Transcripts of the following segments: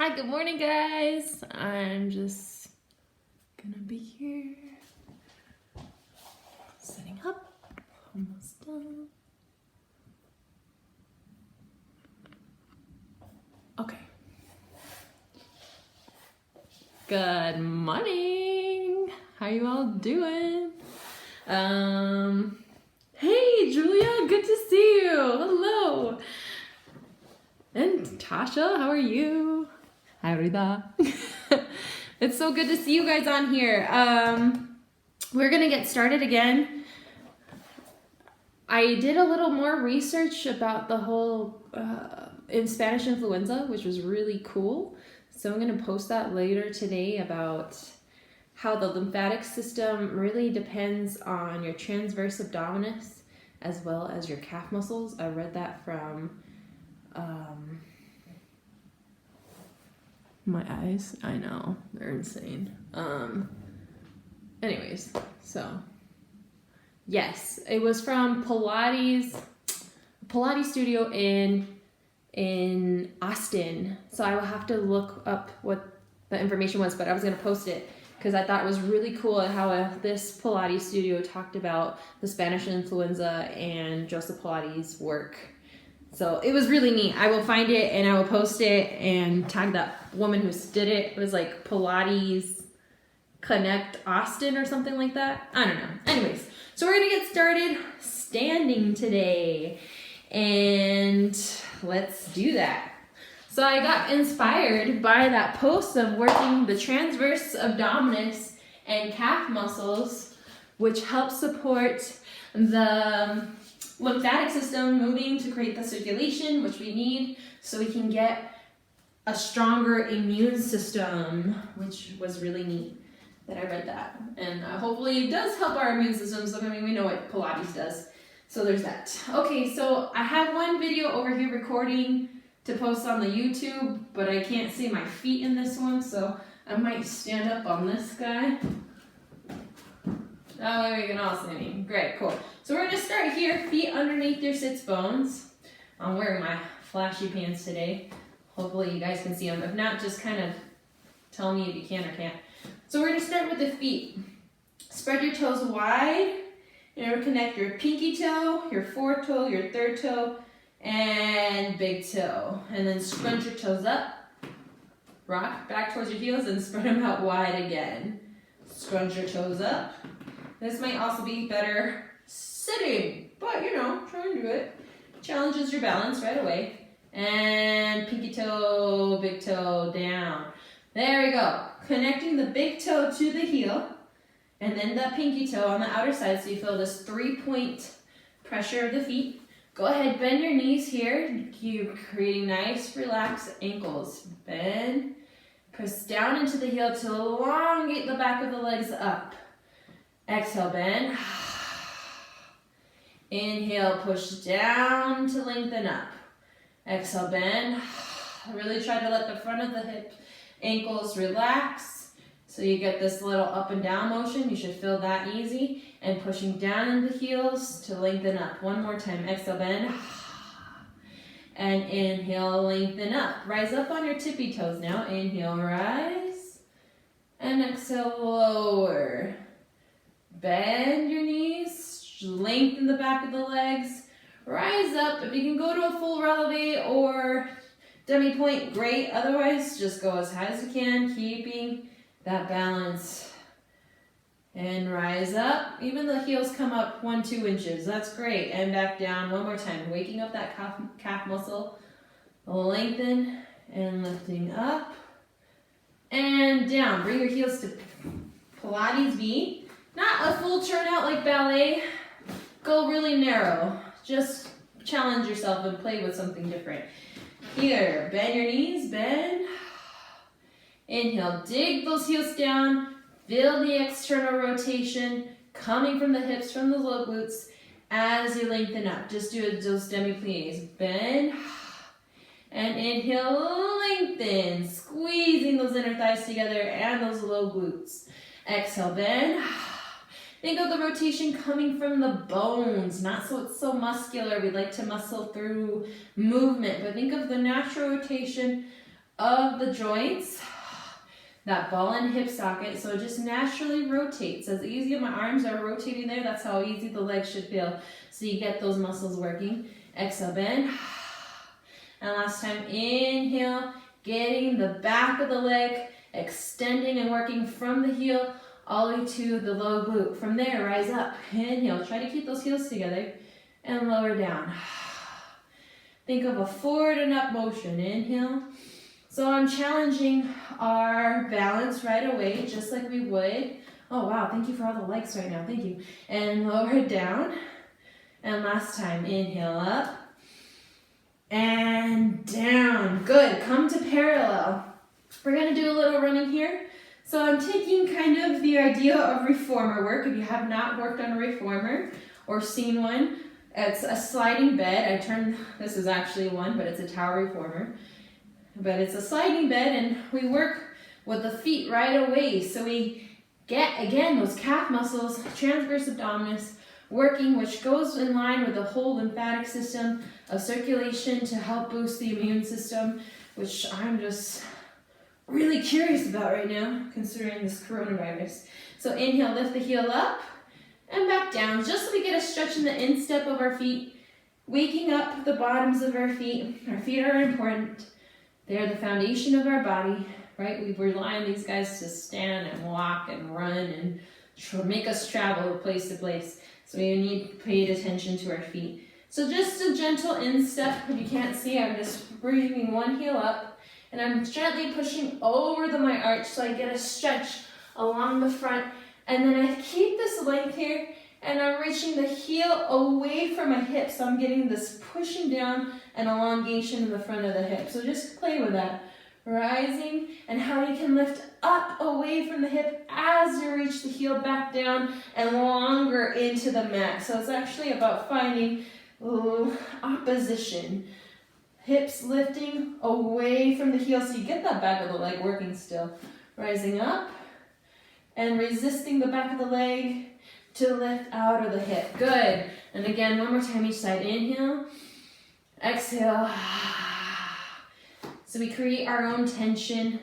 Hi, good morning, guys. I'm just gonna be here, setting up, almost done. Okay. Good morning. How you all doing? Hey, Julia, good to see you. Hello. And Tasha, how are you? Hi, Rita. It's so good to see you guys on here. We're gonna get started again. I did a little more research about the whole in Spanish influenza, which was really cool. So I'm gonna post that later today about how the lymphatic system really depends on your transverse abdominis as well as your calf muscles. I read that from my eyes. I know, they're insane. Anyways, so yes, it was from Pilates studio in Austin. So I will have to look up what the information was, but I was gonna post it because I thought it was really cool how this Pilates studio talked about the Spanish influenza and Joseph Pilates' work. So it was really neat. I will find it and I will post it and tag that woman who did it. It was like Pilates Connect Austin or something like that. I don't know. Anyways, so we're gonna get started standing today. And let's do that. So I got inspired by that post of working the transverse abdominis and calf muscles, which help support the lymphatic system moving to create the circulation, which we need so we can get a stronger immune system, which was really neat that I read that. And hopefully it does help our immune system. So, I mean, we know what Pilates does. So there's that. Okay, so I have one video over here recording to post on the YouTube, but I can't see my feet in this one, so I might stand up on this guy. That way we can all see me. Great, cool. So we're gonna start here, feet underneath your sits bones. I'm wearing my flashy pants today. Hopefully you guys can see them. If not, just kind of tell me if you can or can't. So we're gonna start with the feet. Spread your toes wide. And connect your pinky toe, your fourth toe, your third toe, and big toe. And then scrunch your toes up. Rock back towards your heels and spread them out wide again. Scrunch your toes up. This might also be better sitting, but you know, try and do it. Challenges your balance right away. And pinky toe, big toe down. There we go. Connecting the big toe to the heel. And then the pinky toe on the outer side, so you feel this 3-point pressure of the feet. Go ahead, bend your knees here. You're creating nice, relaxed ankles. Bend, press down into the heel to elongate the back of the legs up. Exhale, bend. Inhale, push down to lengthen up. Exhale, bend. Really try to let the front of the hip ankles relax. So you get this little up and down motion. You should feel that easy. And pushing down in the heels to lengthen up. One more time. Exhale, bend. And inhale, lengthen up. Rise up on your tippy toes now. Inhale, rise. And exhale, lower. Bend your knees. Lengthen the back of the legs. Rise up. If you can go to a full releve or demi-point, great. Otherwise, just go as high as you can, keeping that balance. And rise up. Even the heels come up 1-2 inches. That's great. And back down one more time. Waking up that calf muscle. Lengthen and lifting up. And down. Bring your heels to Pilates V. Not a full turn out like ballet. Go really narrow. Just challenge yourself and play with something different. Here, bend your knees, bend. Inhale, dig those heels down. Feel the external rotation coming from the hips, from the low glutes as you lengthen up. Just do those demi-plies. Bend. And inhale, lengthen. Squeezing those inner thighs together and those low glutes. Exhale, bend. Think of the rotation coming from the bones, not so it's so muscular. We like to muscle through movement, but think of the natural rotation of the joints, that ball and hip socket, so it just naturally rotates. As easy as my arms are rotating there, that's how easy the legs should feel. So you get those muscles working. Exhale, bend. And last time, inhale, getting the back of the leg, extending and working from the heel all the way to the low glute. From there, rise up, inhale, try to keep those heels together, and lower down. Think of a forward and up motion, inhale. So I'm challenging our balance right away, just like we would. Oh wow, thank you for all the likes right now, thank you. And lower it down. And last time, inhale up. And down, good, come to parallel. We're gonna do a little running here. So I'm taking kind of the idea of reformer work. If you have not worked on a reformer or seen one, it's a sliding bed. This is actually one, but it's a tower reformer. But it's a sliding bed, and we work with the feet right away. So we get, again, those calf muscles, transverse abdominis, working, which goes in line with the whole lymphatic system of circulation to help boost the immune system, which I'm just really curious about right now, considering this coronavirus. So inhale, lift the heel up and back down, just so we get a stretch in the instep of our feet, waking up the bottoms of our feet. Our feet are important. They're the foundation of our body, right? We rely on these guys to stand and walk and run and make us travel place to place. So we need to pay attention to our feet. So just a gentle instep. If you can't see, I'm just bringing one heel up, and I'm gently pushing over my arch so I get a stretch along the front. And then I keep this length here, and I'm reaching the heel away from my hip. So I'm getting this pushing down and elongation in the front of the hip. So just play with that. Rising, and how you can lift up away from the hip as you reach the heel back down and longer into the mat. So it's actually about finding opposition. Hips lifting away from the heel so you get that back of the leg working still. Rising up and resisting the back of the leg to lift out of the hip. Good. And again, one more time each side. Inhale, exhale. So we create our own tension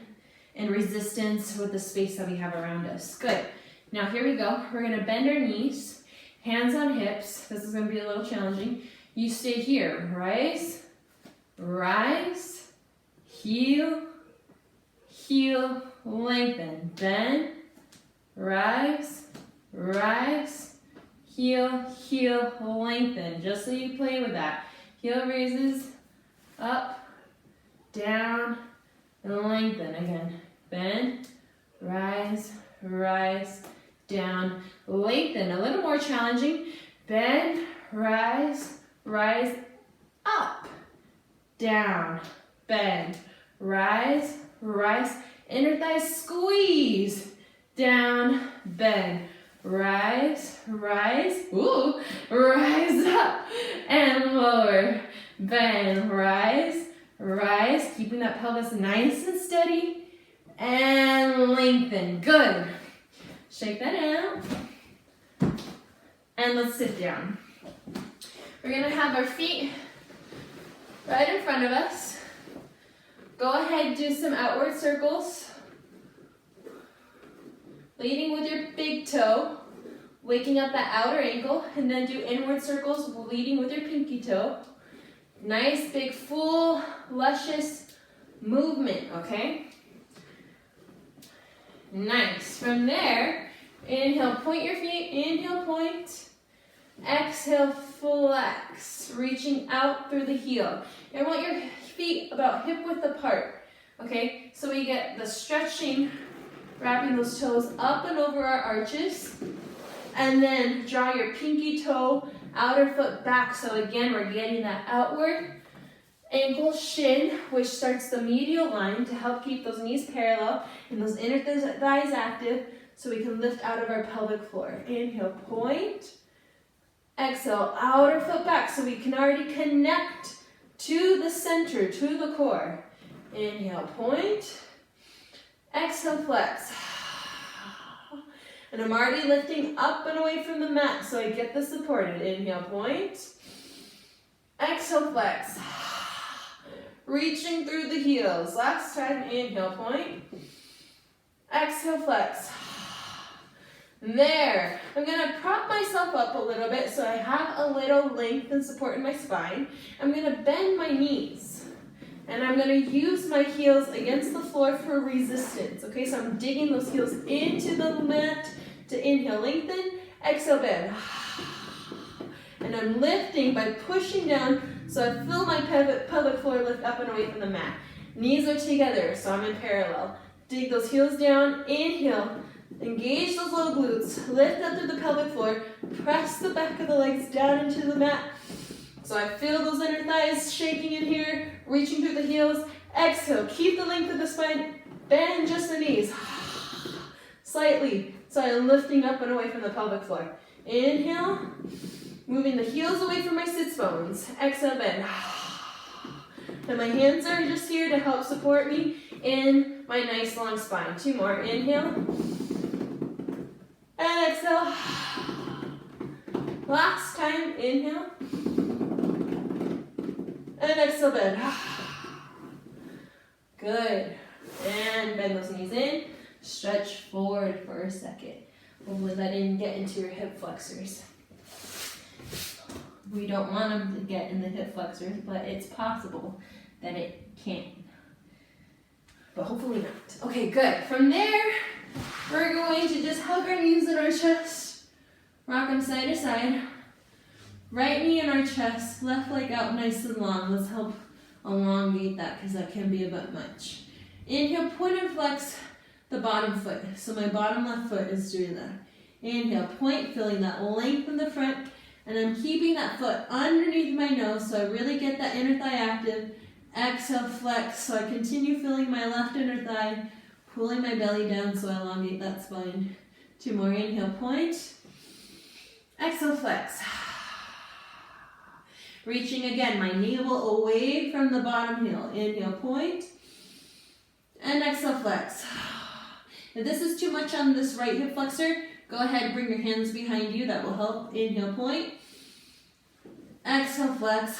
and resistance with the space that we have around us. Good. Now here we go. We're gonna bend our knees, hands on hips. This is gonna be a little challenging. You stay here. Rise, rise, heel, heel, lengthen. Bend, rise, rise, heel, heel, lengthen. Just so you play with that. Heel raises, up, down, and lengthen again. Bend, rise, rise, down, lengthen. A little more challenging. Bend, rise, rise, up, down, bend, rise, rise, inner thighs squeeze, down, bend, rise, rise, ooh, rise up, and lower, bend, rise, rise, keeping that pelvis nice and steady, and lengthen. Good. Shake that out. And let's sit down. We're gonna have our feet right in front of us. Go ahead, do some outward circles. Leading with your big toe, waking up that outer ankle, and then do inward circles, leading with your pinky toe. Nice, big, full, luscious movement, okay? Nice. From there, inhale, point your feet, inhale, point. Exhale, flex, reaching out through the heel. I want your feet about hip width apart, okay? So we get the stretching, wrapping those toes up and over our arches, and then draw your pinky toe, outer foot back. So again, we're getting that outward ankle shin, which starts the medial line to help keep those knees parallel and those inner thighs active so we can lift out of our pelvic floor. Inhale, point. Exhale, outer foot back so we can already connect to the center, to the core. Inhale, point. Exhale, flex. And I'm already lifting up and away from the mat so I get this supported. Inhale, point. Exhale, flex. reaching through the heels. Last time, inhale, point. Exhale, flex. There. I'm going to prop myself up a little bit so I have a little length and support in my spine. I'm going to bend my knees. And I'm going to use my heels against the floor for resistance. Okay, so I'm digging those heels into the mat to inhale, lengthen. Exhale, bend. And I'm lifting by pushing down so I feel my pelvic floor lift up and away from the mat. Knees are together, so I'm in parallel. Dig those heels down, inhale. Engage those low glutes, lift up through the pelvic floor, press the back of the legs down into the mat. So I feel those inner thighs shaking in here, reaching through the heels. Exhale, keep the length of the spine, bend just the knees. Slightly, so I'm lifting up and away from the pelvic floor. Inhale, moving the heels away from my sits bones. Exhale, bend. And my hands are just here to help support me in my nice long spine. 2 more, inhale. And exhale. Last time, inhale. And exhale, bend. Good. And bend those knees in. Stretch forward for a second. Hopefully that didn't get into your hip flexors. We don't want them to get in the hip flexors, but it's possible that it can. But hopefully not. Okay, good. From there, we're going to just hug our knees in our chest. Rock them side to side. Right knee in our chest, left leg out nice and long. Let's help elongate that because that can be a bit much. Inhale, point and flex the bottom foot. So my bottom left foot is doing that. Inhale, point, feeling that length in the front. And I'm keeping that foot underneath my nose so I really get that inner thigh active. Exhale, flex. So I continue feeling my left inner thigh, pulling my belly down so I elongate that spine. 2 more, inhale, point. Exhale, flex. Reaching again, my navel away from the bottom heel. Inhale, point. And exhale, flex. If this is too much on this right hip flexor, go ahead, bring your hands behind you. That will help. Inhale, point. Exhale, flex.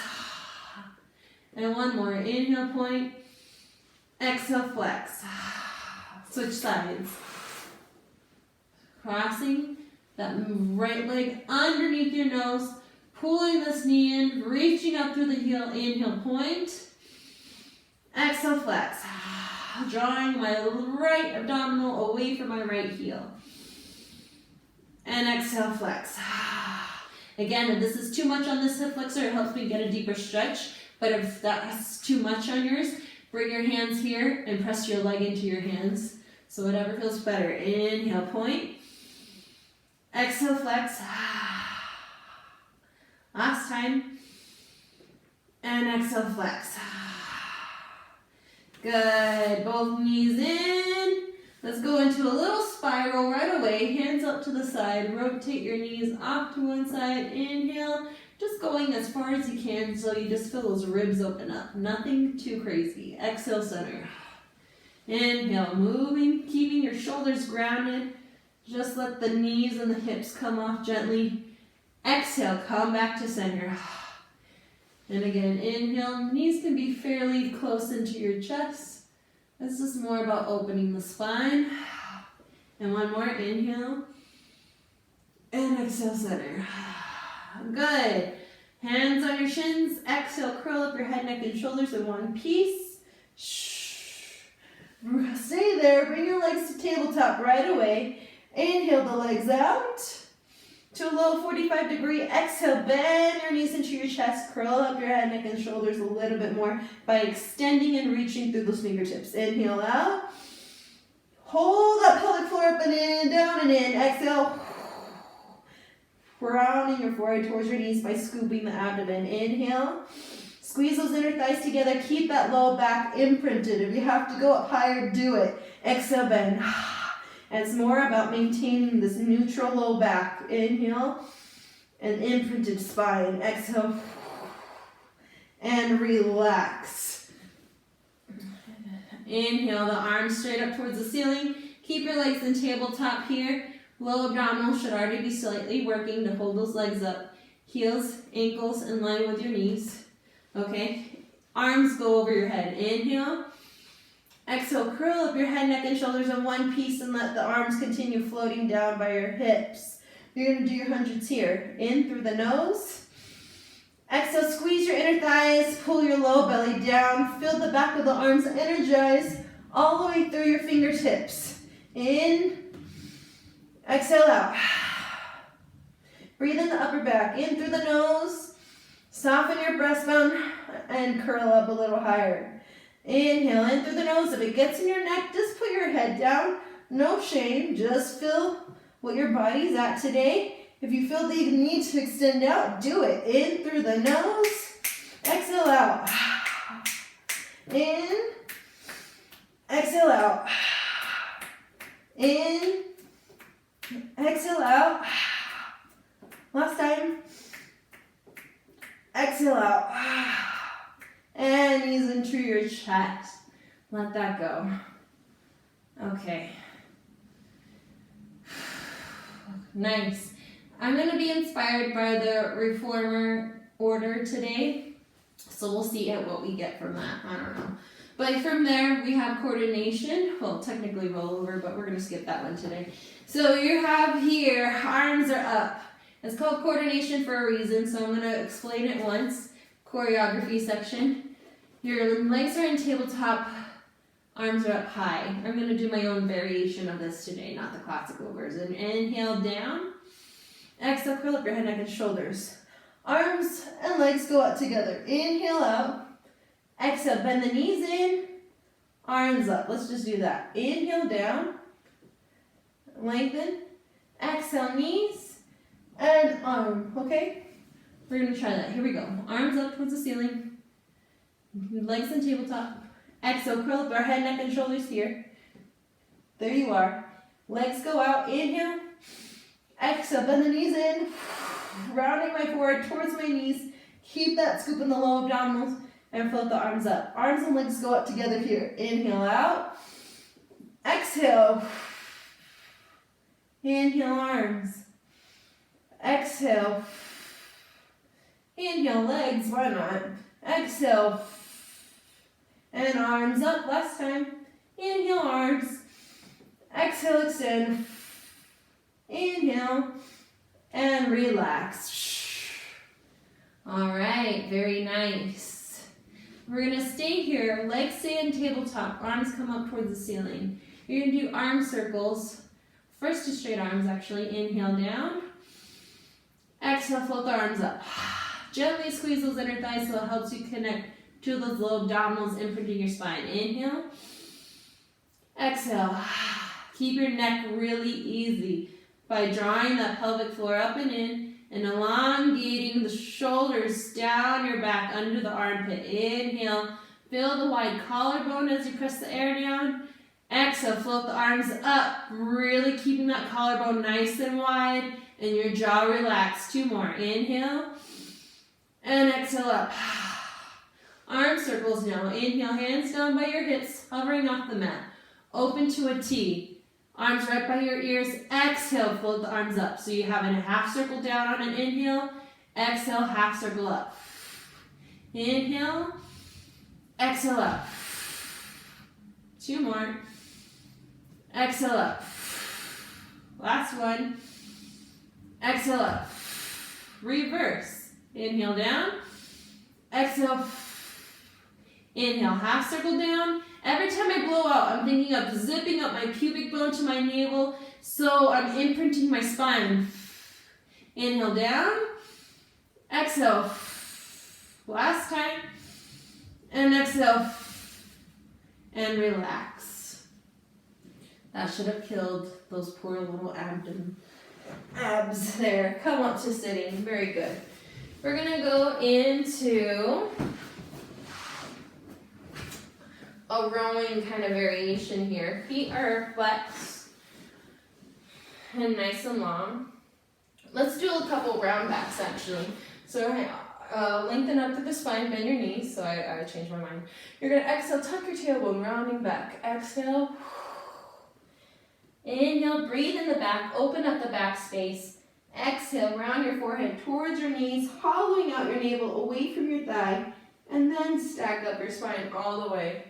And 1 more. Inhale, point. Exhale, flex. Switch sides. Crossing that right leg underneath your nose. Pulling this knee in. Reaching up through the heel. Inhale, point. Exhale, flex. Drawing my right abdominal away from my right heel. And exhale, flex. Again, if this is too much on this hip flexor, it helps me get a deeper stretch. But if that's too much on yours, bring your hands here and press your leg into your hands. So whatever feels better. Inhale, point. Exhale, flex. Last time. And exhale, flex. Good. Both knees in. Let's go into a little spiral right away. Hands up to the side. Rotate your knees off to one side. Inhale. Just going as far as you can so you just feel those ribs open up. Nothing too crazy. Exhale, center. Inhale, moving, keeping your shoulders grounded. Just let the knees and the hips come off gently. Exhale, come back to center. And again, inhale. Knees can be fairly close into your chest. This is more about opening the spine. And 1 more, inhale. And exhale, center. Good. Hands on your shins. Exhale, curl up your head, neck, and shoulders in one piece. Stay there. Bring your legs to tabletop right away. Inhale the legs out to a low 45-degree. Exhale, bend your knees into your chest. Curl up your head, neck, and shoulders a little bit more by extending and reaching through those fingertips. Inhale out. Hold that pelvic floor up and in, down and in. Exhale. Rounding your forehead towards your knees by scooping the abdomen. Inhale. Squeeze those inner thighs together. Keep that low back imprinted. If you have to go up higher, do it. Exhale, bend. And it's more about maintaining this neutral low back. Inhale. And imprinted spine. Exhale. And relax. Inhale, the arms straight up towards the ceiling. Keep your legs in tabletop here. Low abdominal should already be slightly working to hold those legs up. Heels, ankles in line with your knees. Okay. Arms go over your head. Inhale. Exhale, curl up your head, neck, and shoulders in one piece and let the arms continue floating down by your hips. You're going to do your hundreds here. In through the nose. Exhale, squeeze your inner thighs, pull your low belly down, feel the back of the arms energize all the way through your fingertips. In. Exhale out. Breathe in the upper back. In through the nose. Soften your breastbone and curl up a little higher. Inhale in through the nose. If it gets in your neck, just put your head down. No shame. Just feel what your body's at today. If you feel the need to extend out, do it. In through the nose. Exhale out. In. Exhale out. In. Exhale out. Last time. Exhale out. And knees into your chest. Let that go. Okay. Nice. I'm going to be inspired by the reformer order today. So we'll see what we get from that. I don't know. But from there, we have coordination. Well, technically rollover, but we're going to skip that one today. So you have here, arms are up. It's called coordination for a reason, so I'm going to explain it once. Choreography section. Your legs are in tabletop, arms are up high. I'm going to do my own variation of this today, not the classical version. Inhale down. Exhale, curl up your head, neck, and shoulders. Arms and legs go out together. Inhale out. Exhale, bend the knees in. Arms up. Let's just do that. Inhale down. Lengthen. Exhale, knees. And arm. Okay? We're going to try that. Here we go. Arms up towards the ceiling. Legs in tabletop. Exhale, curl up our head, neck, and shoulders here. There you are. Legs go out. Inhale. Exhale, bend the knees in. Rounding my forehead towards my knees. Keep that scoop in the low abdominals and float the arms up. Arms and legs go up together here. Inhale out. Exhale. Inhale, arms. Exhale. Inhale, legs. Why not? Exhale. And arms up. Last time. Inhale, arms. Exhale, extend. Inhale. And relax. All right. Very nice. We're going to stay here. Legs stay in tabletop. Arms come up towards the ceiling. You're going to do arm circles. First to straight arms, actually. Inhale down. Exhale, float the arms up. Gently squeeze those inner thighs so it helps you connect to those low abdominals imprinting your spine. Inhale. Exhale. Keep your neck really easy by drawing that pelvic floor up and in and elongating the shoulders down your back under the armpit. Inhale. Feel the wide collarbone as you press the air down. Exhale. Float the arms up. Really keeping that collarbone nice and wide and your jaw relaxed. 2 more. Inhale. And exhale up. Arm circles now. Inhale, hands down by your hips, hovering off the mat. Open to a T. Arms right by your ears. Exhale, float the arms up. So you have a half circle down on an inhale. Exhale, half circle up. Inhale. Exhale up. 2 more. Exhale up. Last one. Exhale up. Reverse. Inhale down. Exhale. Inhale, half circle down. Every time I blow out, I'm thinking of zipping up my pubic bone to my navel, so I'm imprinting my spine. Inhale down. Exhale. Last time. And exhale. And relax. That should have killed those poor little abs there. Come up to sitting. Very good. We're going to go into a rowing kind of variation here. Feet are flexed and nice and long. Let's do a couple round backs actually. So lengthen up through the spine, bend your knees. So I changed my mind. You're going to exhale, tuck your tailbone, rounding back. Exhale. Inhale, breathe in the back, open up the back space. Exhale, round your forehead towards your knees, hollowing out your navel away from your thigh. And then stack up your spine all the way.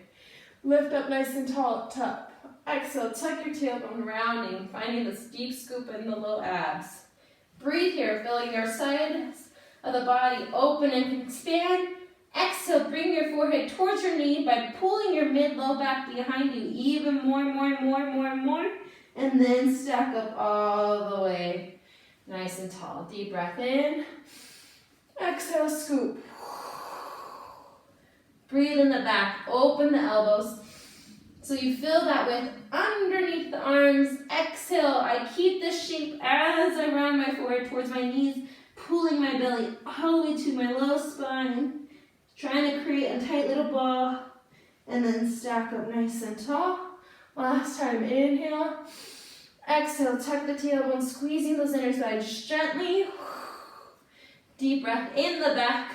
Lift up nice and tall up top. Exhale, tuck your tailbone, rounding, finding this deep scoop in the low abs. Breathe here, feeling your sides of the body open and expand. Exhale, bring your forehead towards your knee by pulling your mid-low back behind you even more. And then stack up all the way. Nice and tall. Deep breath in. Exhale, scoop. Breathe in the back. Open the elbows. So you feel that width underneath the arms. Exhale. I keep this shape as I round my forehead towards my knees, pulling my belly all the way to my low spine. Trying to create a tight little ball. And then stack up nice and tall. Last time, inhale. Exhale, tuck the tailbone, squeezing those inner thighs just gently. Deep breath in the back.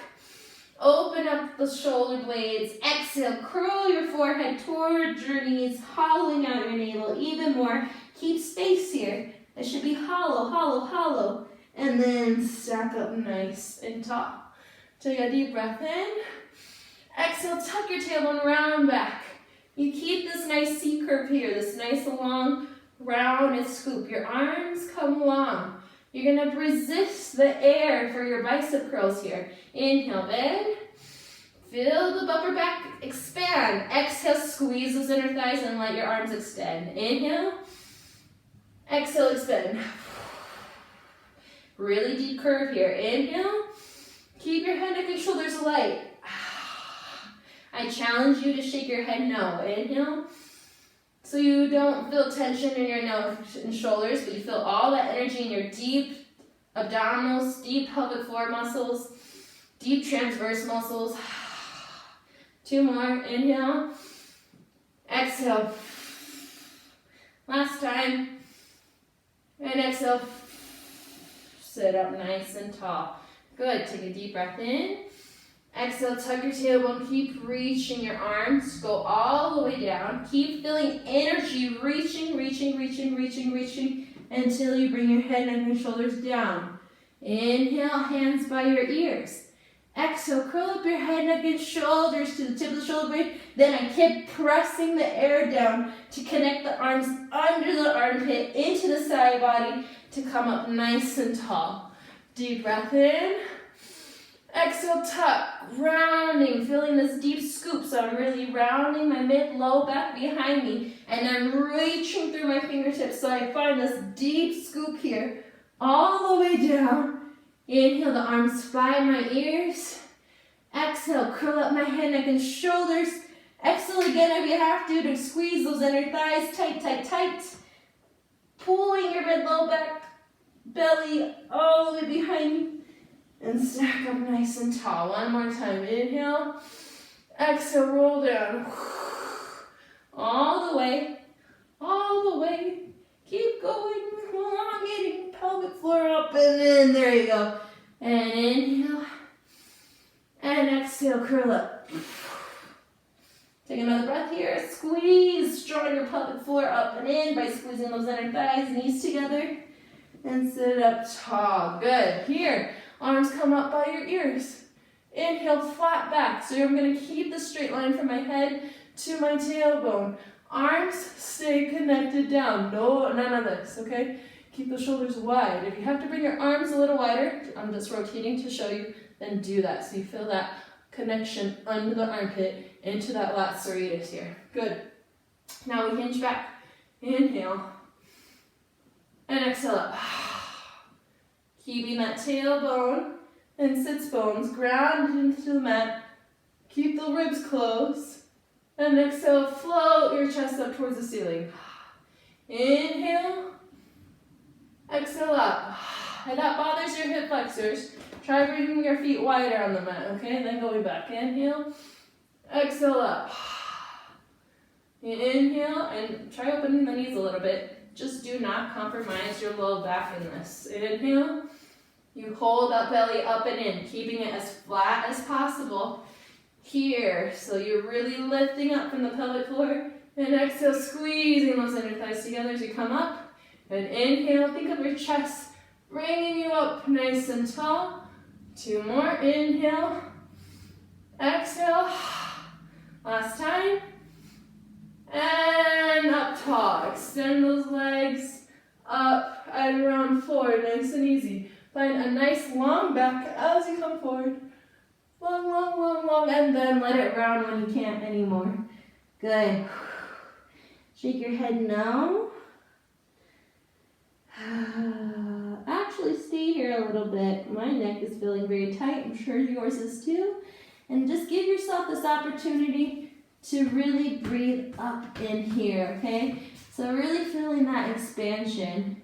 Open up the shoulder blades. Exhale, curl your forehead towards your knees, hollowing out your navel even more. Keep space here. It should be hollow. And then stack up nice and tall. Take a deep breath in. Exhale, tuck your tailbone, round back. You keep this nice C curve here, this nice long round and scoop. Your arms come long. You're going to resist the air for your bicep curls here. Inhale, bend. Feel the upper back expand. Exhale, squeeze those inner thighs and let your arms extend. Inhale. Exhale, expand. Really deep curve here. Inhale. Keep your head, neck, and shoulders light. I challenge you to shake your head no. Inhale. So you don't feel tension in your neck and shoulders, but you feel all that energy in your deep abdominals, deep pelvic floor muscles, deep transverse muscles. 2 more. Inhale. Exhale. Last time. And exhale. Sit up nice and tall. Good. Take a deep breath in. Exhale, tuck your tailbone, keep reaching your arms, go all the way down. Keep feeling energy reaching until you bring your head, neck, and shoulders down. Inhale, hands by your ears. Exhale, curl up your head, neck, and shoulders to the tip of the shoulder blade. Then I keep pressing the air down to connect the arms under the armpit into the side body to come up nice and tall. Deep breath in. Exhale, tuck, rounding, feeling this deep scoop. So I'm really rounding my mid-low back behind me. And I'm reaching through my fingertips so I find this deep scoop here, all the way down. Inhale, the arms by my ears. Exhale, curl up my head, neck, and shoulders. Exhale again if you have to squeeze those inner thighs tight. Pulling your mid-low back, belly all the way behind you. And stack up nice and tall. One more time. Inhale. Exhale, roll down. All the way. Keep going. Elongating pelvic floor up and in. There you go. And inhale. And exhale, curl up. Take another breath here. Squeeze. Draw your pelvic floor up and in by squeezing those inner thighs, knees together. And sit up tall. Good. Here. Arms come up by your ears. Inhale, flat back. So I'm going to keep the straight line from my head to my tailbone. Arms stay connected down. No, none of this, okay? Keep the shoulders wide. If you have to bring your arms a little wider, I'm just rotating to show you, then do that. So you feel that connection under the armpit into that lat serratus here. Good. Now we hinge back. Inhale. And exhale up. Keeping that tailbone and sits bones grounded into the mat. Keep the ribs closed. And exhale, float your chest up towards the ceiling. Inhale. Exhale up. If that bothers your hip flexors, try bringing your feet wider on the mat, okay? Then going back. Inhale. Exhale up. Inhale, and try opening the knees a little bit. Just do not compromise your low back in this. Inhale. You hold that belly up and in, keeping it as flat as possible here. So you're really lifting up from the pelvic floor. And exhale, squeezing those inner thighs together as you come up. And inhale, think of your chest bringing you up nice and tall. 2 more. Inhale. Exhale. Last time. And up tall. Extend those legs up and around forward. Nice and easy. Find a nice long back as you come forward. Long, long, long, long. And then let it round when you can't anymore. Good. Shake your head no. Actually, stay here a little bit. My neck is feeling very tight. I'm sure yours is too. And just give yourself this opportunity to really breathe up in here, okay? So really feeling that expansion.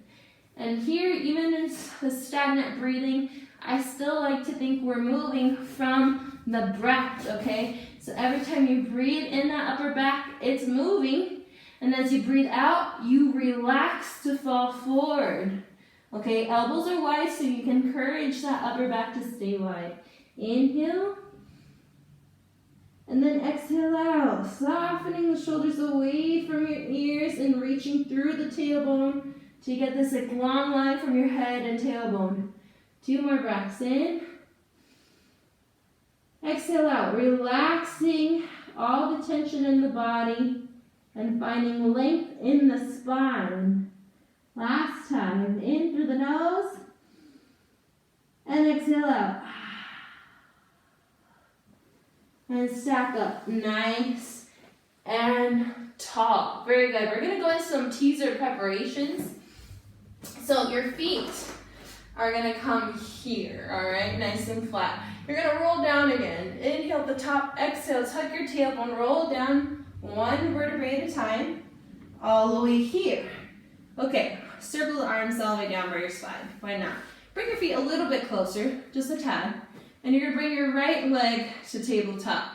And here, even in the stagnant breathing, I still like to think we're moving from the breath, okay? So every time you breathe in that upper back, it's moving. And as you breathe out, you relax to fall forward. Okay, elbows are wide so you can encourage that upper back to stay wide. Inhale. And then exhale out, softening the shoulders away from your ears and reaching through the tailbone to get this like long line from your head and tailbone. 2 more breaths in. Exhale out, relaxing all the tension in the body and finding length in the spine. Last time, in through the nose and exhale out. And stack up nice and tall. Very good. We're going to go into some teaser preparations. So your feet are going to come here, all right? Nice and flat. You're going to roll down again. Inhale at the top, exhale, tuck your tailbone, roll down 1 vertebrae at a time, all the way here. Okay, circle the arms all the way down by your spine. Why not? Bring your feet a little bit closer, just a tad. And you're going to bring your right leg to tabletop.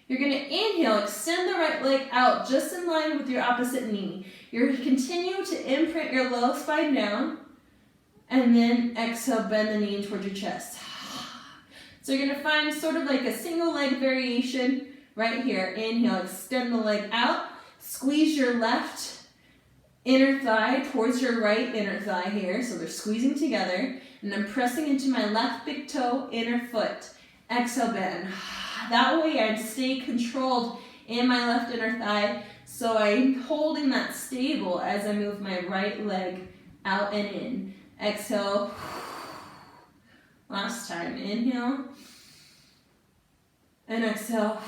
You're going to inhale, extend the right leg out just in line with your opposite knee. You're going to continue to imprint your low spine down. And then exhale, bend the knee towards your chest. So you're going to find sort of like a single leg variation right here. Inhale, extend the leg out. Squeeze your left inner thigh towards your right inner thigh here. So they're squeezing together. And I'm pressing into my left big toe, inner foot. Exhale, bend. That way I stay controlled in my left inner thigh. So I'm holding that stable as I move my right leg out and in. Exhale. Last time. Inhale. And exhale.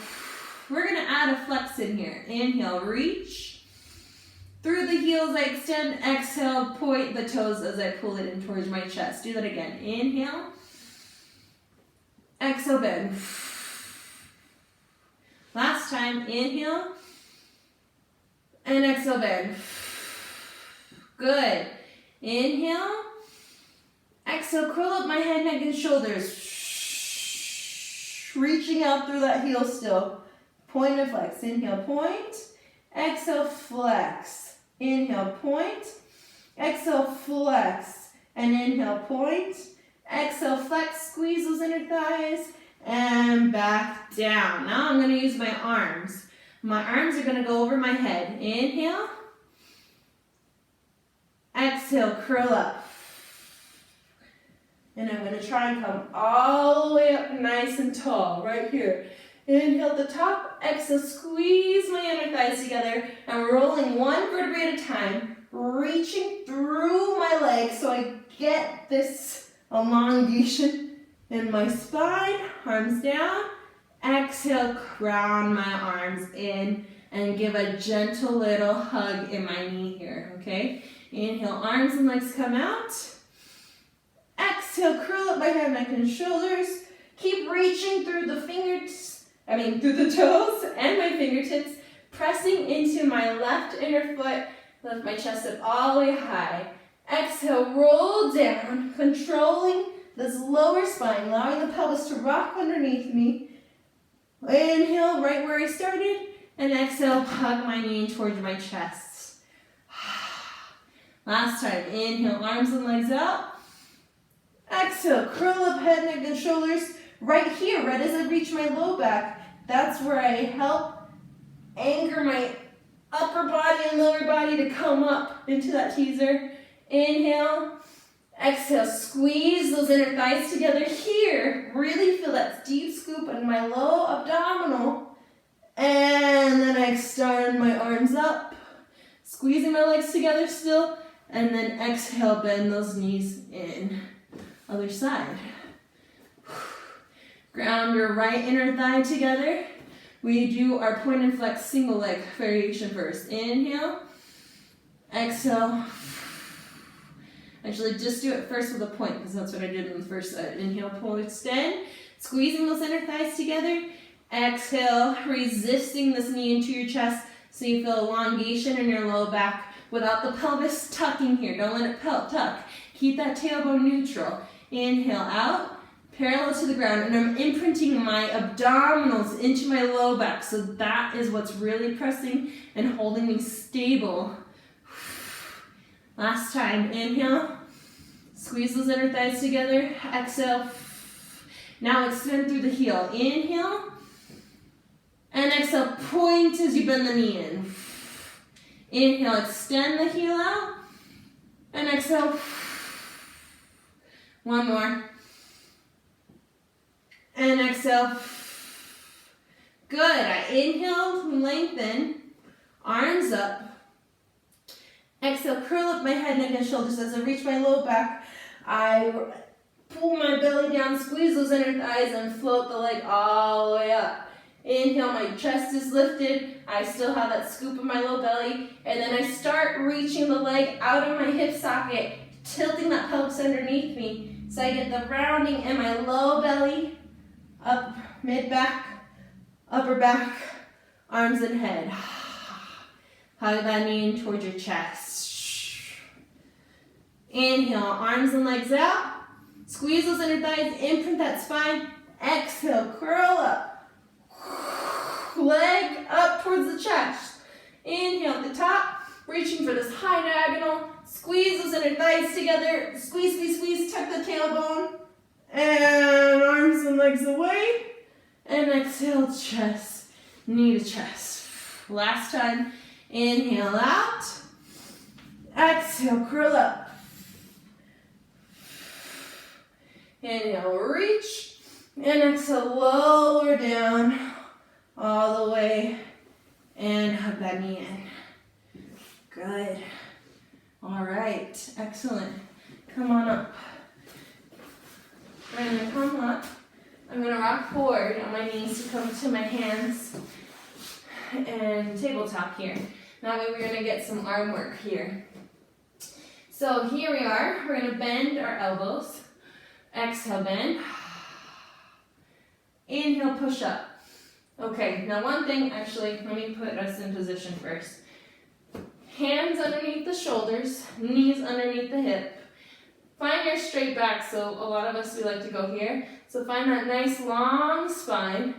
We're going to add a flex in here. Inhale, reach. Through the heels, I extend. Exhale, point the toes as I pull it in towards my chest. Do that again. Inhale. Exhale, bend. Last time. Inhale. And exhale, bend. Good. Inhale. Exhale, curl up my head, neck, and shoulders. Reaching out through that heel still. Point and flex. Inhale, point. Exhale, flex. Inhale, point. Exhale, flex. And inhale, point. Exhale, flex. Squeeze those inner thighs. And back down. Now I'm going to use my arms. My arms are going to go over my head. Inhale. Exhale, curl up. And I'm going to try and come all the way up nice and tall, right here. Inhale at the top, exhale, squeeze my inner thighs together. I'm rolling 1 vertebrae at a time, reaching through my legs so I get this elongation in my spine, arms down. Exhale, crown my arms in and give a gentle little hug in my knee here, okay? Inhale, arms and legs come out. Exhale, curl up my head, neck, and shoulders. Keep reaching through the through the toes and my fingertips, pressing into my left inner foot. Lift my chest up all the way high. Exhale, roll down, controlling this lower spine, allowing the pelvis to rock underneath me. Inhale, right where I started, and exhale, hug my knee towards my chest. Last time, inhale, arms and legs out. Exhale, curl up head, neck, and shoulders. Right here, right as I reach my low back, that's where I help anchor my upper body and lower body to come up into that teaser. Inhale, exhale, squeeze those inner thighs together here. Really feel that deep scoop in my low abdominal. And then I extend my arms up, squeezing my legs together still, and then exhale, bend those knees in. Other side. Ground your right inner thigh together. We do our point and flex single leg variation first. Inhale, exhale. Actually, just do it first with a point, because that's what I did in the first side. Inhale, pull, extend. Squeezing those inner thighs together. Exhale, resisting this knee into your chest so you feel elongation in your low back without the pelvis tucking here. Don't let it tuck. Keep that tailbone neutral. Inhale out, parallel to the ground, and I'm imprinting my abdominals into my low back. So that is what's really pressing and holding me stable. Last time, inhale, squeeze those inner thighs together, exhale. Now extend through the heel. Inhale, and exhale, point as you bend the knee in. Inhale, extend the heel out, and exhale. One more. And exhale. Good. I inhale, lengthen, arms up. Exhale, curl up my head, neck, and shoulders as I reach my low back. I pull my belly down, squeeze those inner thighs, and float the leg all the way up. Inhale, my chest is lifted. I still have that scoop in my low belly. And then I start reaching the leg out of my hip socket, tilting that pelvis underneath me. So I get the rounding in my low belly, up, mid-back, upper back, arms and head. Hug that knee in towards your chest. Inhale, arms and legs out. Squeeze those inner thighs, imprint that spine. Exhale, curl up. Leg up towards the chest. Inhale at the top, reaching for this high diagonal. Squeeze those inner thighs together. Squeeze, squeeze, squeeze. Tuck the tailbone. And arms and legs away. And exhale, chest, knee to chest. Last time. Inhale out. Exhale, curl up. Inhale, reach. And exhale, lower down all the way. And hug that knee in. Good. All right, excellent. Come on up. We're gonna come up. I'm gonna rock forward on my knees to come to my hands and tabletop here. That way we're gonna get some arm work here. So here we are. We're gonna bend our elbows. Exhale, bend. Inhale, push up. Okay, now one thing, actually, let me put us in position first. Hands underneath the shoulders, knees underneath the hip. Find your straight back, so a lot of us, we like to go here. So find that nice long spine,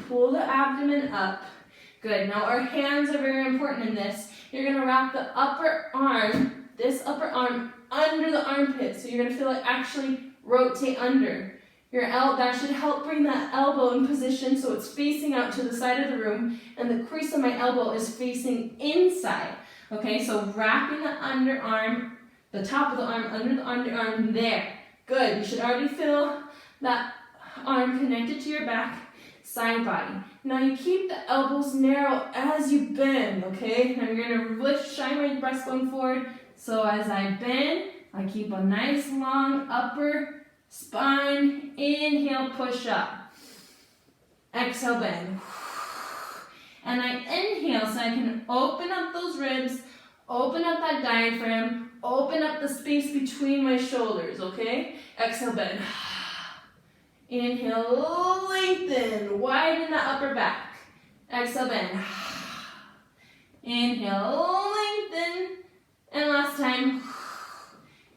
pull the abdomen up. Good, now our hands are very important in this. You're gonna wrap the upper arm, this upper arm, under the armpit. So you're gonna feel it actually rotate under. That should help bring that elbow in position so it's facing out to the side of the room and the crease of my elbow is facing inside. Okay, so wrapping the underarm, the top of the arm under the underarm there. Good, you should already feel that arm connected to your back, side body. Now you keep the elbows narrow as you bend, okay? Now you're gonna lift, shine my breastbone forward. So as I bend, I keep a nice long upper spine. Inhale, push up. Exhale, bend. And I inhale so I can open up those ribs, open up that diaphragm, open up the space between my shoulders, okay? Exhale, bend. Inhale, lengthen, widen the upper back. Exhale, bend. Inhale, lengthen. And last time.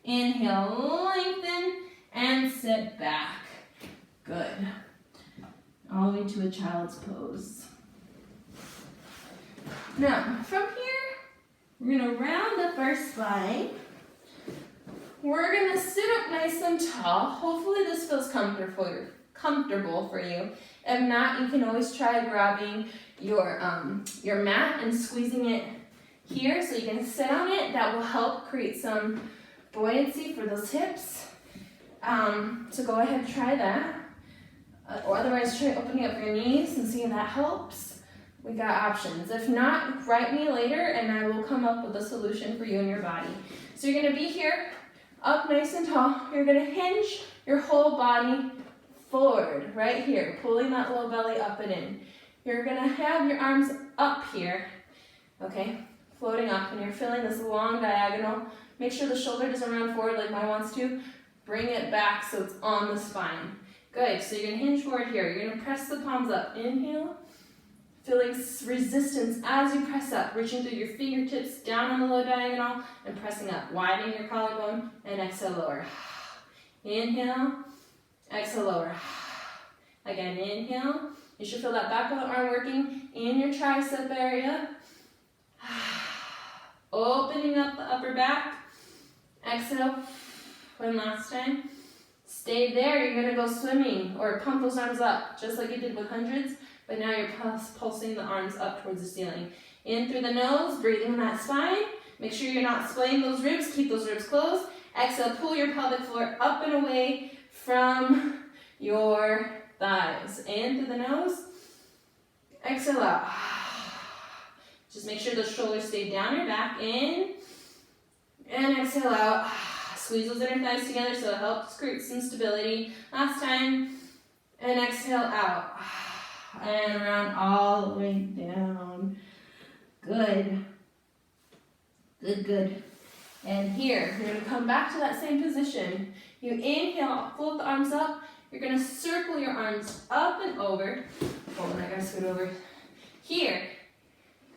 Inhale, lengthen, and sit back. Good. All the way to a child's pose. Now, from here, we're gonna round up our spine. We're gonna sit up nice and tall. Hopefully this feels comfortable for you. If not, you can always try grabbing your mat and squeezing it here so you can sit on it. That will help create some buoyancy for those hips. So go ahead and try that. Otherwise, try opening up your knees and see if that helps. We got options. If not, write me later and I will come up with a solution for you and your body. So you're gonna be here, up nice and tall. You're gonna hinge your whole body forward, right here, pulling that low belly up and in. You're gonna have your arms up here, okay, floating up, and you're feeling this long diagonal. Make sure the shoulder doesn't run forward like mine wants to. Bring it back so it's on the spine. Good, so you're gonna hinge forward here. You're gonna press the palms up. Inhale, feeling resistance as you press up, reaching through your fingertips down on the low diagonal and pressing up, widening your collarbone, and exhale, lower. Inhale, exhale, lower. Again, inhale. You should feel that back of the arm working in your tricep area. Opening up the upper back. Exhale. One last time. Stay there. You're going to go swimming or pump those arms up just like you did with hundreds, but now you're pulsing the arms up towards the ceiling. In through the nose, breathing on that spine. Make sure you're not splaying those ribs. Keep those ribs closed. Exhale, pull your pelvic floor up and away from your thighs. In through the nose. Exhale out. Just make sure those shoulders stay down your back. In. And exhale out. Squeeze those inner thighs together so it helps create some stability. Last time. And exhale out. And around all the way down. Good. Good, good. And here, you're going to come back to that same position. You inhale, float the arms up. You're going to circle your arms up and over. Oh, and I got to scoot over. Here,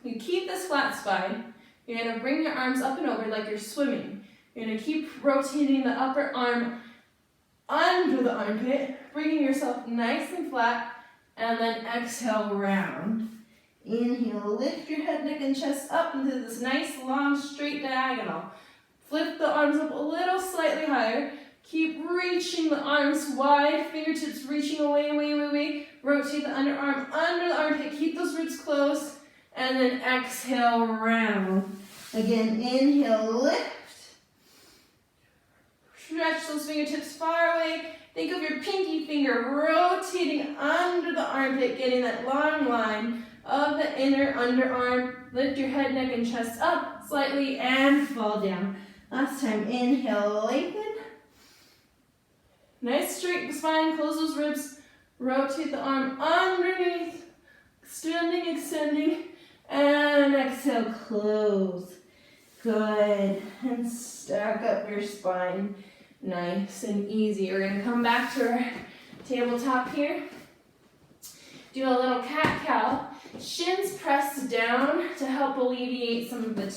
you keep this flat spine. You're going to bring your arms up and over like you're swimming. You're going to keep rotating the upper arm under the armpit, bringing yourself nice and flat, and then exhale, round. Inhale, lift your head, neck, and chest up into this nice, long, straight diagonal. Flip the arms up a little slightly higher. Keep reaching the arms wide, fingertips reaching away, away, away, away. Rotate the underarm under the armpit. Keep those ribs closed. And then exhale, round. Again, inhale, lift. Stretch those fingertips far away. Think of your pinky finger rotating under the armpit, getting that long line of the inner underarm. Lift your head, neck, and chest up slightly and fall down. Last time, inhale, lengthen. Nice straight spine, close those ribs. Rotate the arm underneath. Extending, extending. And exhale, close. Good. And stack up your spine. Nice and easy. We're going to come back to our tabletop here. Do a little cat-cow. Shins pressed down to help alleviate some of the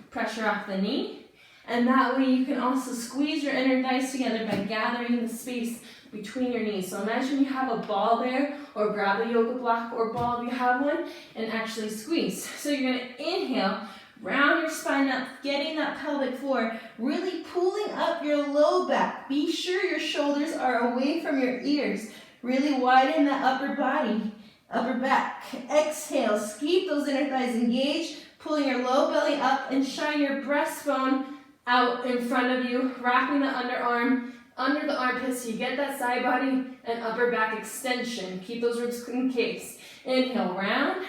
pressure off the knee. And that way you can also squeeze your inner thighs together by gathering the space between your knees. So imagine you have a ball there, or grab a yoga block or ball if you have one, and actually squeeze. So you're going to inhale, round your spine up, getting that pelvic floor, really pulling up your low back. Be sure your shoulders are away from your ears. Really widen that upper body, upper back. Exhale, keep those inner thighs engaged, pulling your low belly up and shine your breastbone out in front of you, wrapping the underarm under the armpits so you get that side body and upper back extension. Keep those ribs encased. Inhale, round.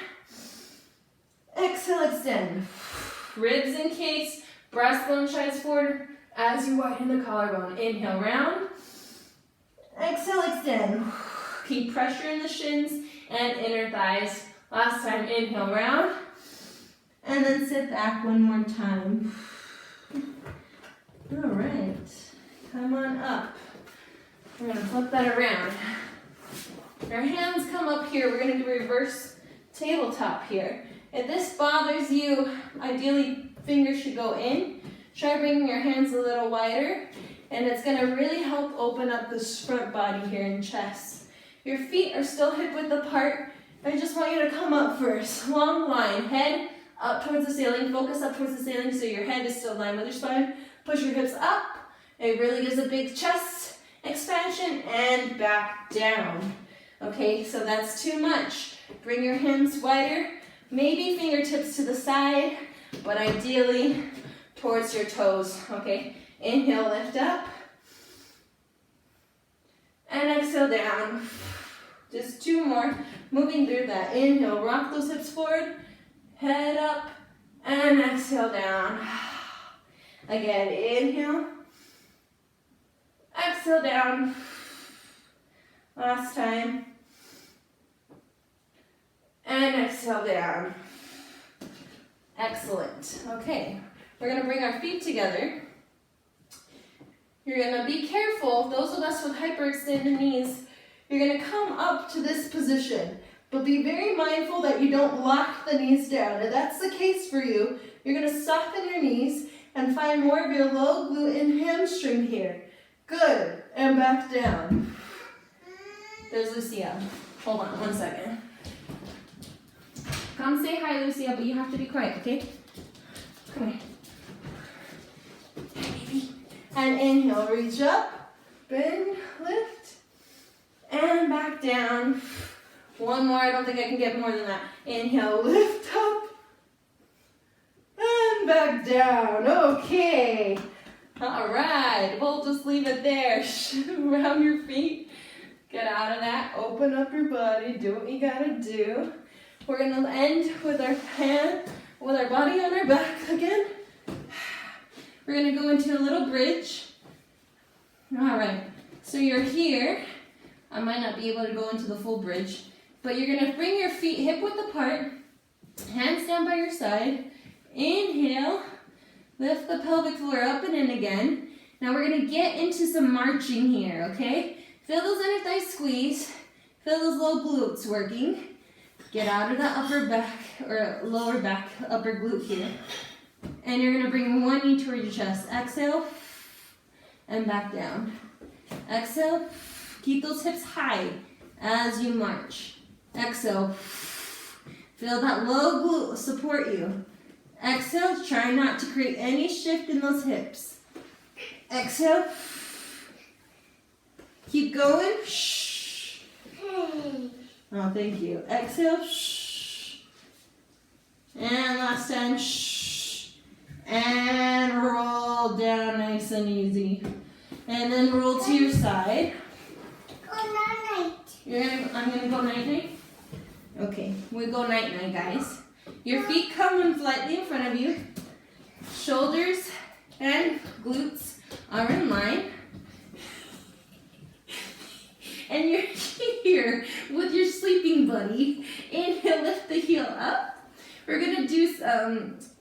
Exhale, extend. Ribs encased, breastbone shines forward as you widen the collarbone. Inhale, round. Exhale, extend. Keep pressure in the shins and inner thighs. Last time, inhale, round. And then sit back one more time. All right, come on up. We're gonna flip that around. Our hands come up here. We're gonna do reverse tabletop here. If this bothers you, ideally fingers should go in. Try bringing your hands a little wider, and it's gonna really help open up this front body here and chest. Your feet are still hip width apart. I just want you to come up first. Long line, head up towards the ceiling. Focus up towards the ceiling so your head is still in line with your spine. Push your hips up. It really gives a big chest expansion and back down. Okay, so that's too much. Bring your hands wider. Maybe fingertips to the side, but ideally towards your toes. Okay, inhale, lift up. And exhale down. Just more. Moving through that. Inhale, rock those hips forward. Head up. And exhale down. Again, inhale. Exhale down. Last time. And exhale down. Excellent. Okay, we're going to bring our feet together. You're going to be careful, those of us with hyperextended knees, you're going to come up to this position, but be very mindful that you don't lock the knees down. If that's the case for you, you're going to soften your knees and find more of your low glute and hamstring here. Good, and back down. There's Lucia. Hold on 1 second. Come say hi, Lucia, but you have to be quiet, okay? Come here. Hey, baby. And inhale, reach up, bend, lift, and back down. One more, I don't think I can get more than that. Inhale, lift up, and back down. Okay. All right, we'll just leave it there. Around your feet. Get out of that, open up your body, do what you gotta do. We're gonna end with our body on our back again. We're gonna go into a little bridge. All right, so you're here. I might not be able to go into the full bridge, but you're gonna bring your feet hip width apart, hands down by your side. Inhale, lift the pelvic floor up and in again. Now we're gonna get into some marching here, okay? Feel those inner thighs squeeze. Feel those low glutes working. Get out of the upper back, or lower back, upper glute here. And you're gonna bring one knee toward your chest. Exhale, and back down. Exhale, keep those hips high as you march. Exhale, feel that low glute support you. Exhale, try not to create any shift in those hips. Exhale, keep going. Shh. Oh, thank you. Exhale, shh. And last time, shh. And roll down nice and easy. And then roll to your side. I'm gonna go night-night? Okay, we go night-night, guys. Your feet come slightly in front of you. Shoulders and glutes are in line. And you're here with your sleeping buddy. Inhale, lift the heel up. We're gonna do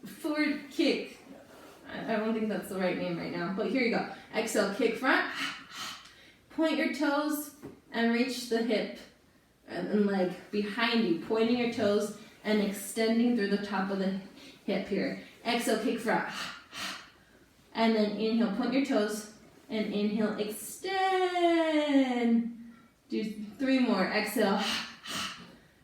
forward kick. I don't think that's the right name right now, but here you go. Exhale, kick front. Point your toes and reach the hip and leg behind you, pointing your toes and extending through the top of the hip here. Exhale, kick front. And then inhale, point your toes, and inhale, extend. Do 3 more. Exhale,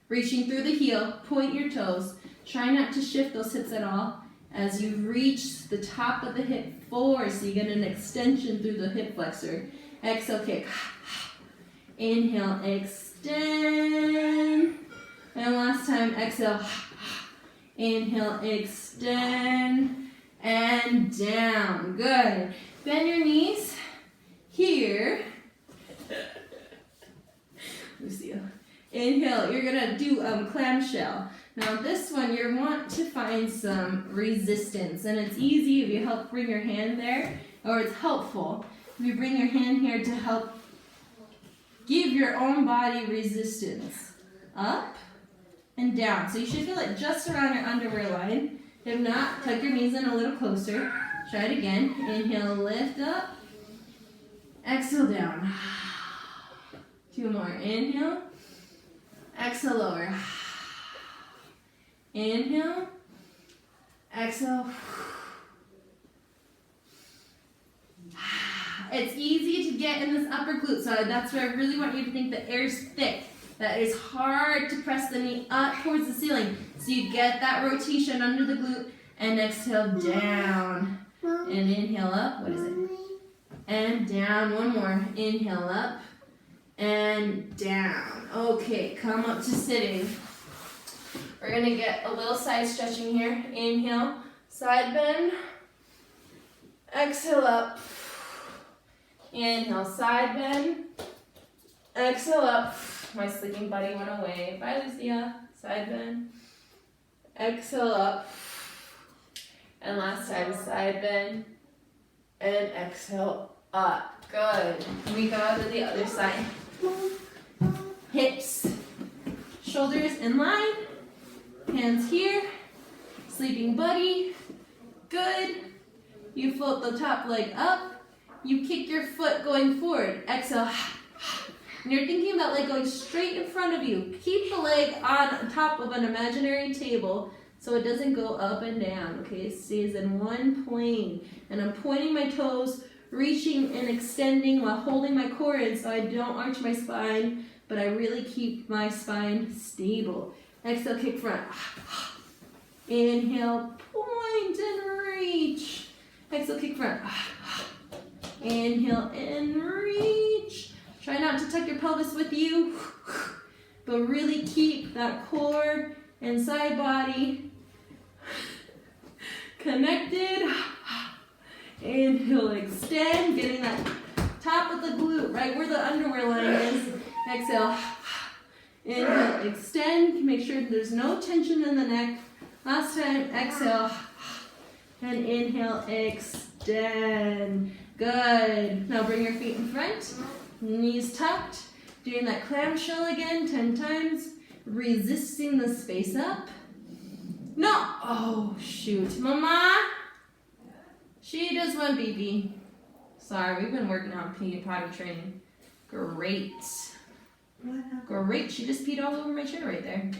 reaching through the heel, point your toes. Try not to shift those hips at all as you reach the top of the hip forward, so you get an extension through the hip flexor. Exhale, kick. Inhale, extend. And last time, exhale. Inhale, extend. And down. Good. Bend your knees here. Lucia. Inhale, you're gonna do clamshell. Now this one, you want to find some resistance, and it's easy if you help bring your hand there, or it's helpful if you bring your hand here to help give your own body resistance. Up and down. So you should feel it just around your underwear line. If not, tuck your knees in a little closer. Try it again. Inhale, lift up. Exhale, down. 2 more. Inhale. Exhale, lower. Inhale. Exhale. It's easy to get in this upper glute, so that's where I really want you to think the air's thick. That is hard to press the knee up towards the ceiling. So you get that rotation under the glute, and exhale down. And inhale up. What is it? And down. 1 more. Inhale up. And down. Okay, come up to sitting. We're going to get a little side stretching here. Inhale, side bend. Exhale up. Inhale, side bend. Exhale up. My sleeping buddy went away. Bye, Lucia. Side bend. Exhale up. And last time, side bend. And exhale up. Good. And we go to the other side. Hips. Shoulders in line. Hands here. Sleeping buddy. Good. You float the top leg up. You kick your foot going forward. Exhale. And you're thinking about like going straight in front of you. Keep the leg on top of an imaginary table so it doesn't go up and down. Okay, it stays in one plane. And I'm pointing my toes, reaching and extending while holding my core in so I don't arch my spine, but I really keep my spine stable. Exhale, kick front. Inhale, point and reach. Exhale, kick front. Inhale and reach. Try not to tuck your pelvis with you, but really keep that core and side body connected. Inhale, extend, getting that top of the glute, right where the underwear line is. Exhale. Inhale, extend. Make sure there's no tension in the neck. Last time, exhale. And inhale, extend. Good. Now bring your feet in front. Knees tucked. Doing that clamshell again 10 times. Resisting the space up. No. Oh, shoot. Mama. She does want BB. Sorry, we've been working on potty training. Great. Great. She just peed all over my chair right there.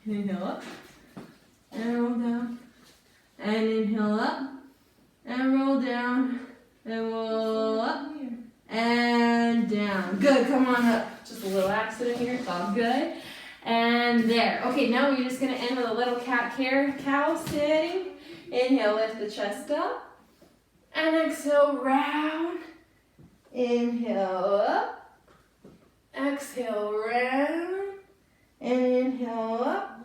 Inhale up. And roll down. And inhale up. And roll down. And roll up. And down. Good. Come on up. Just a little accident here. It's all good. And there. Okay, now we're just going to end with a little cow sitting. Inhale, lift the chest up. And exhale, round. Inhale up. Exhale, round. And inhale up.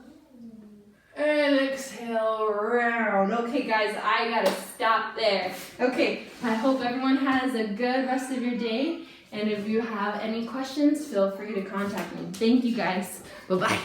And exhale, round. Okay, guys, I got to stop there. Okay, I hope everyone has a good rest of your day. And if you have any questions, feel free to contact me. Thank you, guys. Bye-bye.